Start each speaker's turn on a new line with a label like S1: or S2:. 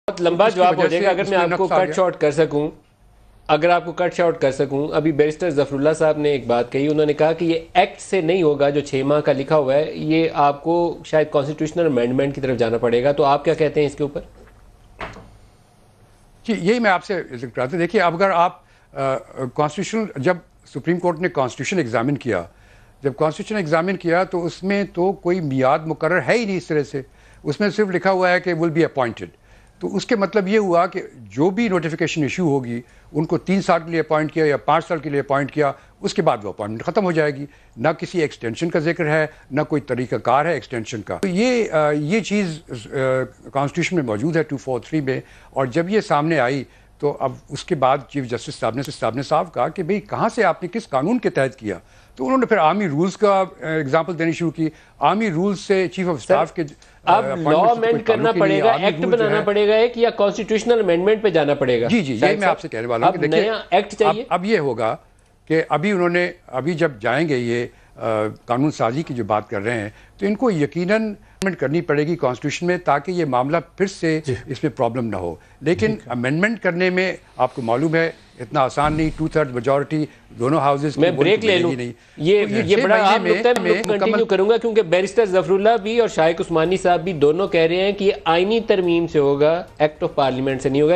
S1: بہت لمبا جواب ہو جائے گا اگر میں آپ کو کٹ شارٹ کر سکوں. اگر آپ کو کٹ شارٹ کر سکوں، ابھی بیرسٹر ظفر اللہ صاحب نے ایک بات کہی، انہوں نے کہا کہ یہ ایکٹ سے نہیں ہوگا جو 6 ماہ کا لکھا ہوا ہے، یہ آپ کو شاید کانسٹیٹیوشنل امینڈمنٹ کی طرف جانا پڑے گا. تو آپ کیا کہتے ہیں اس کے اوپر؟
S2: جی یہی میں آپ سے ذکر کرتا ہوں. دیکھیے اب اگر آپ کانسٹیٹیوشن، جب سپریم کورٹ نے کانسٹیٹیوشن ایگزامن کیا، تو اس میں تو کوئی میعاد مقرر ہے ہی نہیں اس طرح سے. اس میں صرف لکھا ہوا ہے کہ ول بی اپوائنٹڈ. تو اس کے مطلب یہ ہوا کہ جو بھی نوٹیفیکیشن ایشو ہوگی ان کو 3 سال کے لیے اپوائنٹ کیا یا 5 سال کے لیے اپوائنٹ کیا، اس کے بعد وہ اپوائنٹمنٹ ختم ہو جائے گی. نہ کسی ایکسٹینشن کا ذکر ہے، نہ کوئی طریقہ کار ہے ایکسٹینشن کا. تو یہ چیز کانسٹیٹیوشن میں موجود ہے 243 میں. اور جب یہ سامنے آئی تو اب اس کے بعد چیف جسٹس صاحب نے صاف کہا کہ بھئی کہاں سے آپ نے کس قانون کے تحت کیا. تو انہوں نے پھر آرمی رولز کا ایگزامپل دینی شروع کی. آرمی رولز سے چیف آف اسٹاف کے
S1: اب لا امینڈ کرنا پڑے گا، ایکٹ بنانا پڑے گا ایک، یا کانسٹیٹیوشنل امینڈمنٹ پہ جانا پڑے گا؟
S2: جی یہی میں آپ سے کہنے والا ہوں کہ
S1: دیکھیں نیا ایکٹ چاہیے.
S2: اب یہ ہوگا کہ ابھی جب جائیں گے یہ قانون سازی کی جو بات کر رہے ہیں، تو ان کو یقیناً امینڈمنٹ کرنی پڑے گی کانسٹیٹیوشن میں، تاکہ یہ معاملہ پھر سے اس میں پرابلم نہ ہو. لیکن امینڈمنٹ کرنے میں آپ کو معلوم ہے اتنا آسان نہیں. 2/3 میجورٹی دونوں ہاؤسز کی.
S1: میں بریک لے لوں، یہ بڑا اہم نقطہ ہے. میں کنٹینیو کروں گا کیونکہ بیرسٹر ظفر اللہ بھی اور شائق عثمانی صاحب بھی دونوں کہہ رہے ہیں کہ یہ آئینی ترمیم سے ہوگا، ایکٹ آف پارلیمنٹ سے نہیں ہوگا.